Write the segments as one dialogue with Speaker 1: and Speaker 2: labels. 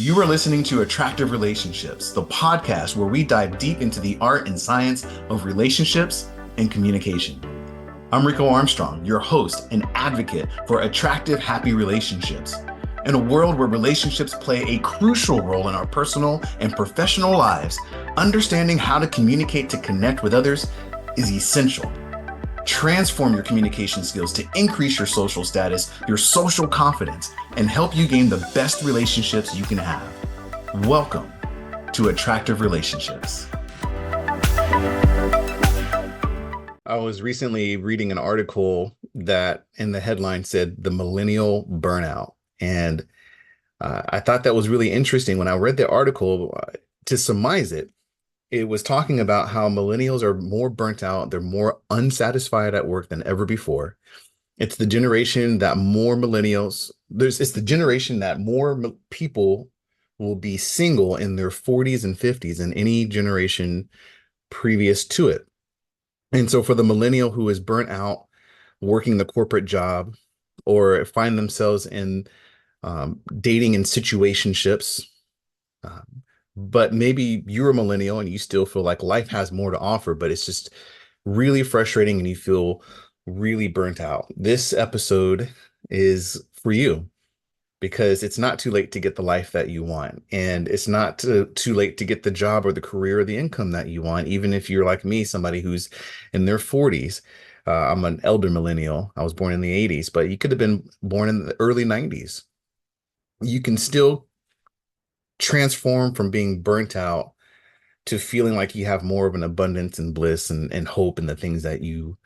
Speaker 1: You are listening to Attractive Relationships, the podcast where we dive deep into the art and science of relationships and communication. I'm Rico Armstrong, your host and advocate for attractive, happy relationships. In a world where relationships play a crucial role in our personal and professional lives, understanding how to communicate to connect with others is essential. Transform your communication skills to increase your social status, your social confidence, and help you gain the best relationships you can have. Welcome to Attractive Relationships. I was recently reading an article that in the headline said the millennial burnout. And I thought that was really interesting. When I read the article, to surmise it, it was talking about how millennials are more burnt out. They're more unsatisfied at work than ever before. It's the generation that more millennials, it's the generation that more people will be single in their 40s and 50s than any generation previous to it. And so for the millennial who is burnt out working the corporate job or find themselves in dating in situationships, but maybe you're a millennial and you still feel like life has more to offer, but it's just really frustrating and you feel really burnt out. This episode is for you because it's not too late to get the life that you want. And it's not too late to get the job or the career or the income that you want, even if you're like me, somebody who's in their 40s. I'm an elder millennial. I was born in the 80s, but you could have been born in the early 90s. You can still transform from being burnt out to feeling like you have more of an abundance and bliss and hope in the things that you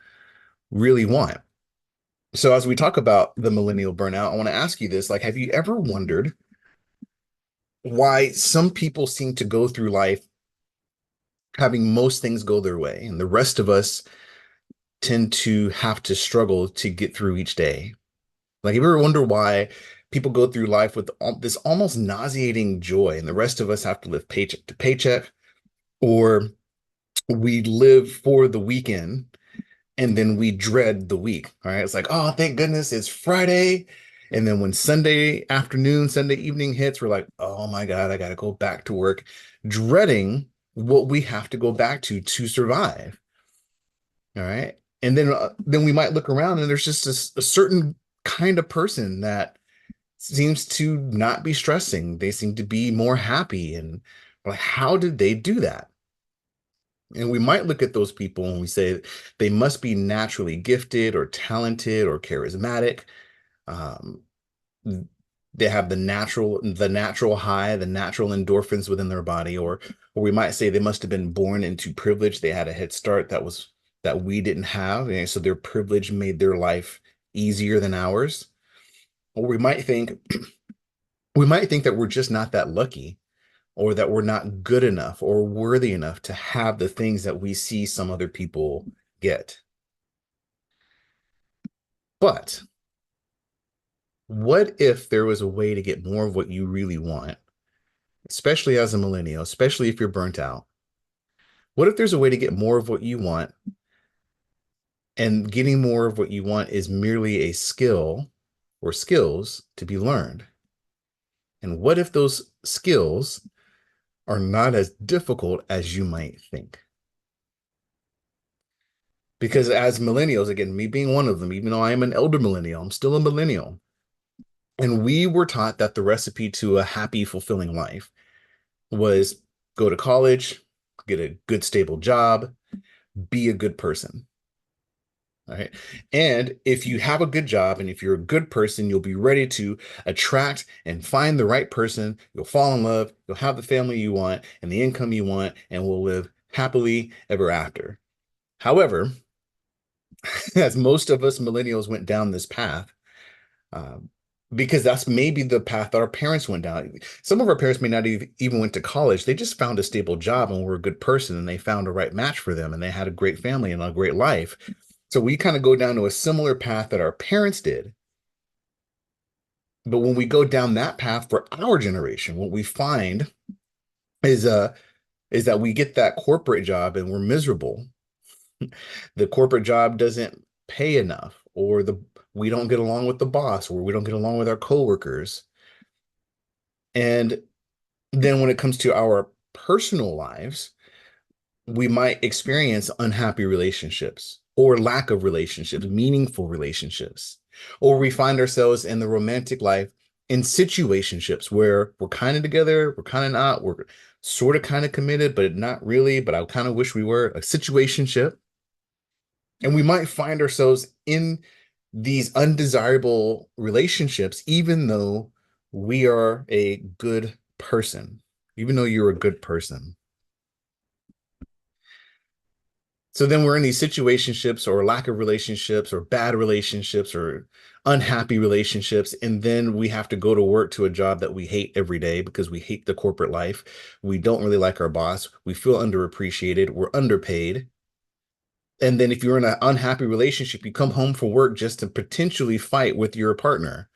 Speaker 1: really want. So as we talk about the millennial burnout, I want to ask you this, like, have you ever wondered why some people seem to go through life having most things go their way and the rest of us tend to have to struggle to get through each day? Like, have you ever wonder why people go through life with this almost nauseating joy and the rest of us have to live paycheck to paycheck, or we live for the weekend and then we dread the week? All right. It's like, oh, thank goodness it's Friday. And then when Sunday afternoon, Sunday evening hits, we're like, oh my God, I got to go back to work, dreading what we have to go back to survive. All right. And then we might look around and there's just a certain kind of person that seems to not be stressing. They seem to be more happy. And like, how did they do that? And we might look at those people and we say they must be naturally gifted or talented or charismatic. Um, they have the natural high, the natural endorphins within their body, or we might say they must have been born into privilege. They had a head start that we didn't have, and so their privilege made their life easier than ours. Or we might think that we're just not that lucky, or that we're not good enough or worthy enough to have the things that we see some other people get. But what if there was a way to get more of what you really want, especially as a millennial, especially if you're burnt out? What if there's a way to get more of what you want, and getting more of what you want is merely a skill or skills to be learned? And what if those skills are not as difficult as you might think? Because as millennials, again, me being one of them, even though I am an elder millennial, I'm still a millennial. And we were taught that the recipe to a happy, fulfilling life was go to college, get a good, stable job, be a good person. All right. And if you have a good job and if you're a good person, you'll be ready to attract and find the right person. You'll fall in love, you'll have the family you want and the income you want, and will live happily ever after. However, as most of us millennials went down this path, um, because that's maybe the path that our parents went down. Some of our parents may not even went to college. They just found a stable job and were a good person and they found a right match for them and they had a great family and a great life. So we kind of go down to a similar path that our parents did. But when we go down that path for our generation, what we find is that we get that corporate job and we're miserable. The corporate job doesn't pay enough, or we don't get along with the boss, or we don't get along with our coworkers. And Then when it comes to our personal lives, we might experience unhappy relationships or lack of relationships, meaningful relationships, or we find ourselves in the romantic life in situationships where we're kind of together, we're kind of not, we're sort of kind of committed, but not really, but I kind of wish we were a situationship. And we might find ourselves in these undesirable relationships, even though we are a good person, even though you're a good person. So then we're in these situationships or lack of relationships or bad relationships or unhappy relationships. And then we have to go to work to a job that we hate every day because we hate the corporate life. We don't really like our boss. We feel underappreciated. We're underpaid. And then if you're in an unhappy relationship, you come home from work just to potentially fight with your partner.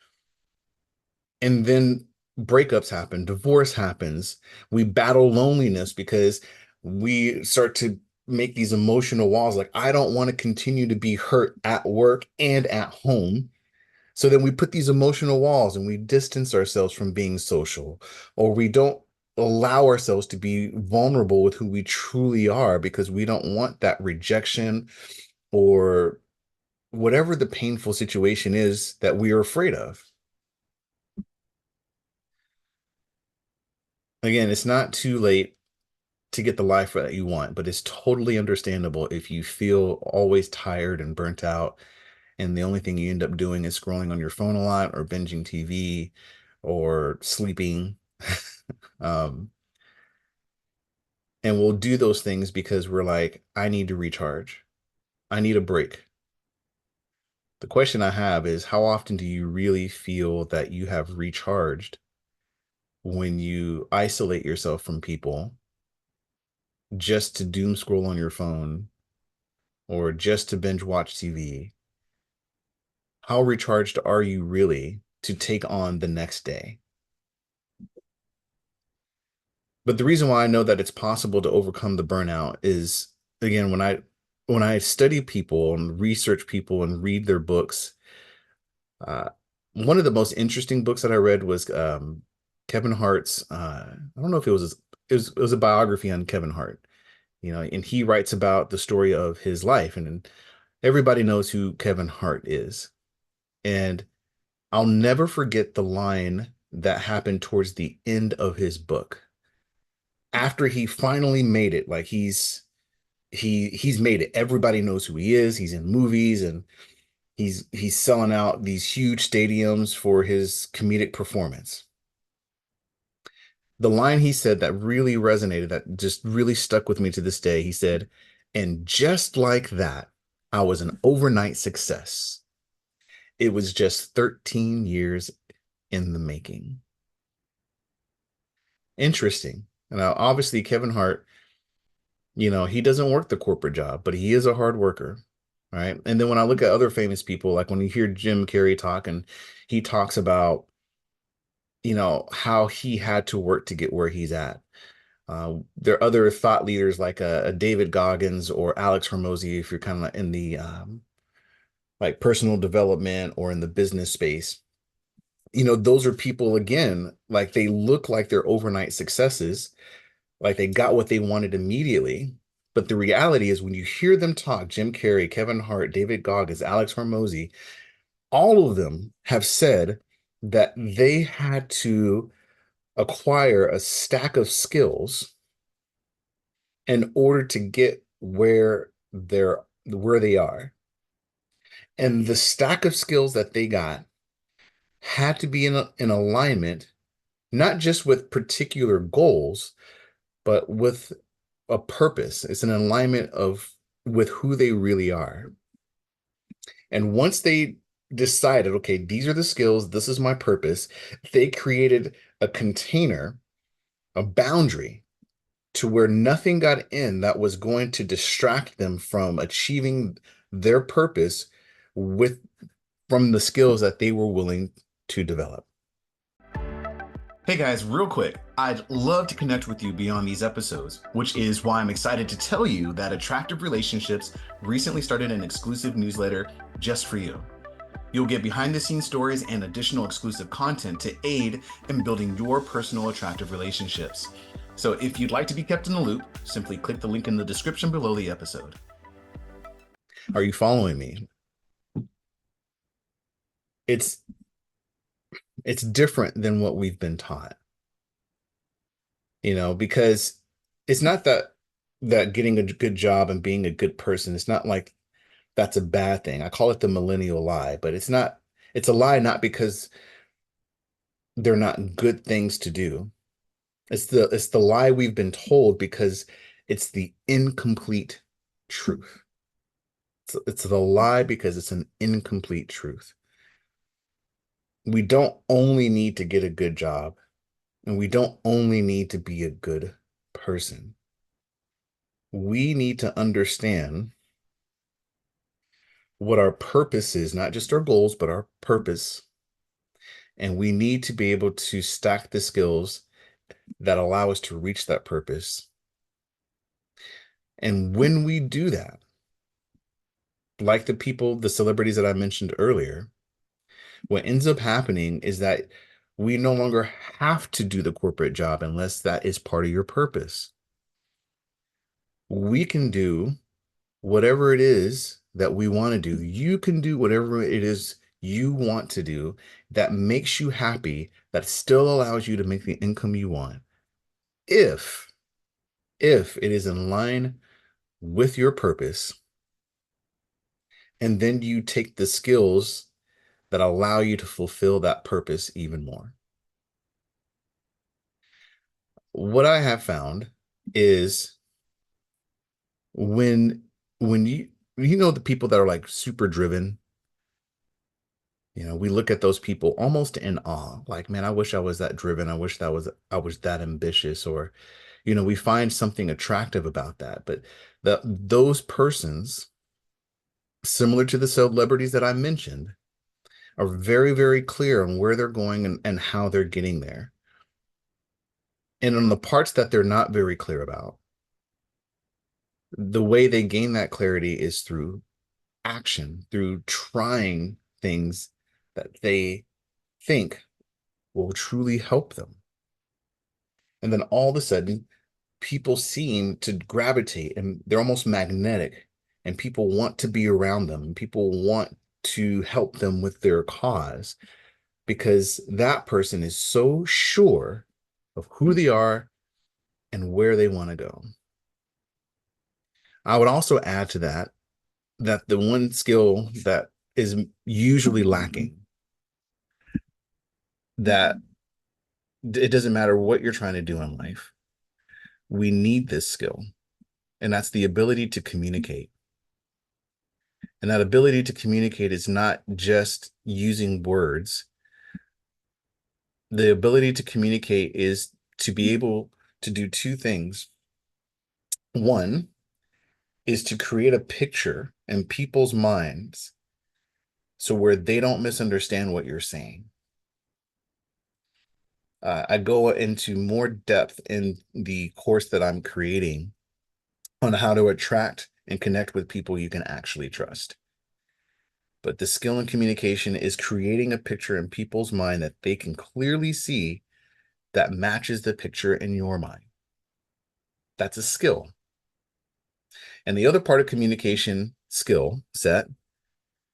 Speaker 1: And then breakups happen, divorce happens. We battle loneliness because we start to make these emotional walls. Like, I don't want to continue to be hurt at work and at home. So then we put these emotional walls and we distance ourselves from being social, or we don't allow ourselves to be vulnerable with who we truly are because we don't want that rejection or whatever the painful situation is that we are afraid of. Again, it's not too late to get the life that you want, but it's totally understandable if you feel always tired and burnt out, and the only thing you end up doing is scrolling on your phone a lot or binging TV or sleeping. Um, and we'll do those things because we're like, I need to recharge. I need a break. The question I have is, how often do you really feel that you have recharged when you isolate yourself from people just to doom scroll on your phone or just to binge watch TV? How recharged are you really to take on the next day? But the reason why I know that it's possible to overcome the burnout is, again, when I study people and research people and read their books, uh, one of the most interesting books that I read was Kevin Hart's. I don't know if it was a biography on Kevin Hart, and he writes about the story of his life, and everybody knows who Kevin Hart is. And I'll never forget the line that happened towards the end of his book. After he finally made it, like he's made it. Everybody knows who he is. He's in movies and he's selling out these huge stadiums for his comedic performance. The line he said that really resonated, that just really stuck with me to this day, he said, "And just like that, I was an overnight success. It was just 13 years in the making." Interesting. Now, obviously, Kevin Hart, he doesn't work the corporate job, but he is a hard worker. Right. And then when I look at other famous people, like when you hear Jim Carrey talk and he talks about, how he had to work to get where he's at. There are other thought leaders like a David Goggins or Alex Hormozy, if you're kind of in the like personal development or in the business space. Those are people, again, like they look like they're overnight successes, like they got what they wanted immediately. But the reality is when you hear them talk, Jim Carrey, Kevin Hart, David Goggins, Alex Hormozy, all of them have said that they had to acquire a stack of skills in order to get where they are. And the stack of skills that they got had to be in alignment, not just with particular goals, but with a purpose. It's an alignment of with who they really are. And once they decided, okay, these are the skills, this is my purpose, they created a container, a boundary to where nothing got in that was going to distract them from achieving their purpose with from the skills that they were willing to develop. Hey guys, real quick, I'd love to connect with you beyond these episodes, which is why I'm excited to tell you that Attractive Relationships recently started an exclusive newsletter just for you. You'll get behind the scenes stories and additional exclusive content to aid in building your personal attractive relationships. So if you'd like to be kept in the loop, simply click the link in the description below the episode. Are you following me? It's it's different than what we've been taught, because it's not that getting a good job and being a good person, it's not like that's a bad thing. I call it the millennial lie, but it's a lie not because they're not good things to do. It's the lie we've been told because it's the incomplete truth. It's the lie because it's an incomplete truth. We don't only need to get a good job, and we don't only need to be a good person. We need to understand what our purpose is, not just our goals, but our purpose. And we need to be able to stack the skills that allow us to reach that purpose. And when we do that, like the celebrities that I mentioned earlier, what ends up happening is that we no longer have to do the corporate job unless that is part of your purpose. We can do whatever it is that we want to do. You can do whatever it is you want to do that makes you happy, that still allows you to make the income you want. If it is in line with your purpose, and then you take the skills that allow you to fulfill that purpose even more. What I have found is when the people that are like super driven, we look at those people almost in awe, like, man, I wish I was that driven. I was that ambitious, or, we find something attractive about that. But those persons, similar to the celebrities that I mentioned, are very, very clear on where they're going and how they're getting there. And on the parts that they're not very clear about, the way they gain that clarity is through action, through trying things that they think will truly help them. And then all of a sudden, people seem to gravitate and they're almost magnetic, and people want to be around them, and people want to help them with their cause because that person is so sure of who they are and where they want to go. I would also add to that the one skill that is usually lacking, that it doesn't matter what you're trying to do in life, we need this skill, and that's the ability to communicate. And that ability to communicate is not just using words. The ability to communicate is to be able to do two things. One is to create a picture in people's minds so where they don't misunderstand what you're saying. I go into more depth in the course that I'm creating on how to attract and connect with people you can actually trust. But the skill in communication is creating a picture in people's mind that they can clearly see that matches the picture in your mind. That's a skill. And the other part of communication skill set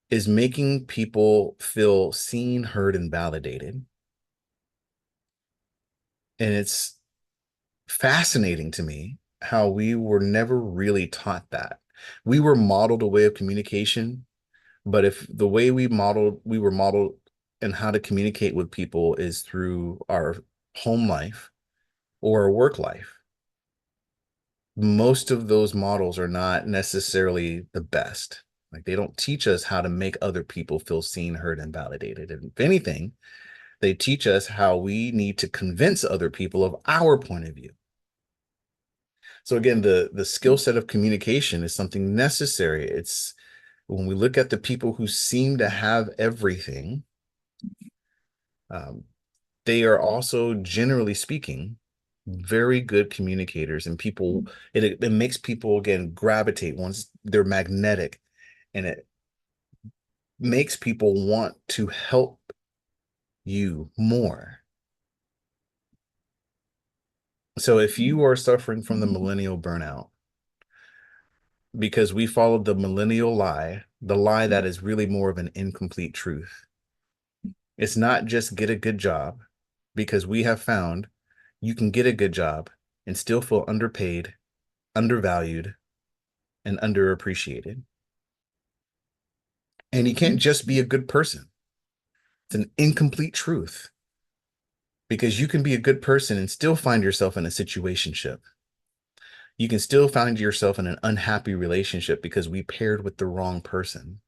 Speaker 1: is making people feel seen, heard, and validated. And it's fascinating to me how we were never really taught that. We were modeled a way of communication, but if the way we were modeled and how to communicate with people is through our home life or our work life, most of those models are not necessarily the best. Like, they don't teach us how to make other people feel seen, heard, and validated. And if anything, they teach us how we need to convince other people of our point of view. So again, the skill set of communication is something necessary. It's when we look at the people who seem to have everything, they are also, generally speaking, very good communicators, and it makes people again gravitate once they're magnetic, and makes people want to help you more. So if you are suffering from the millennial burnout because we followed the millennial lie, the lie that is really more of an incomplete truth, it's not just get a good job, because we have found you can get a good job and still feel underpaid, undervalued, and underappreciated. And you can't just be a good person. It's an incomplete truth, because you can be a good person and still find yourself in a situationship. You can still find yourself in an unhappy relationship because we paired with the wrong person.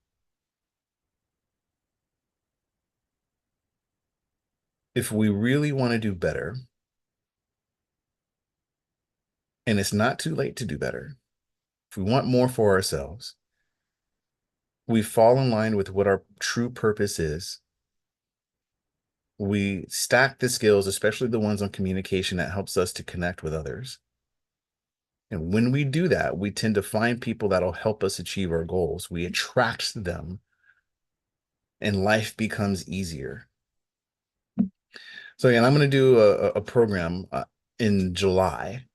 Speaker 1: If we really want to do better, and it's not too late to do better, if we want more for ourselves, we fall in line with what our true purpose is. We stack the skills, especially the ones on communication that helps us to connect with others. And when we do that, we tend to find people that'll help us achieve our goals. We attract them, and life becomes easier. So again, I'm going to do a program in July.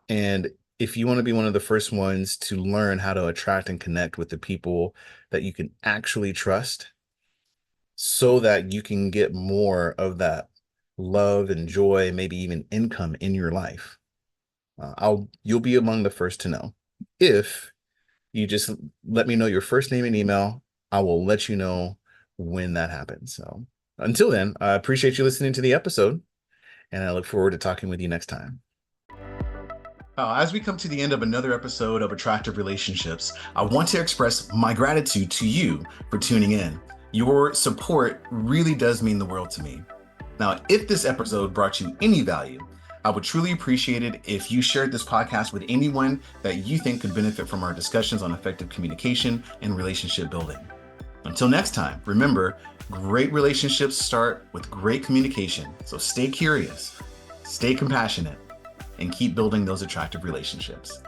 Speaker 1: And if you want to be one of the first ones to learn how to attract and connect with the people that you can actually trust, so that you can get more of that love and joy, maybe even income in your life, you'll be among the first to know. If you just let me know your first name and email, I will let you know when that happens. So until then, I appreciate you listening to the episode, and I look forward to talking with you next time. As we come to the end of another episode of Attractive Relationships, I want to express my gratitude to you for tuning in. Your support really does mean the world to me. Now, if this episode brought you any value, I would truly appreciate it if you shared this podcast with anyone that you think could benefit from our discussions on effective communication and relationship building. Until next time, remember, great relationships start with great communication. So stay curious, stay compassionate, and keep building those attractive relationships.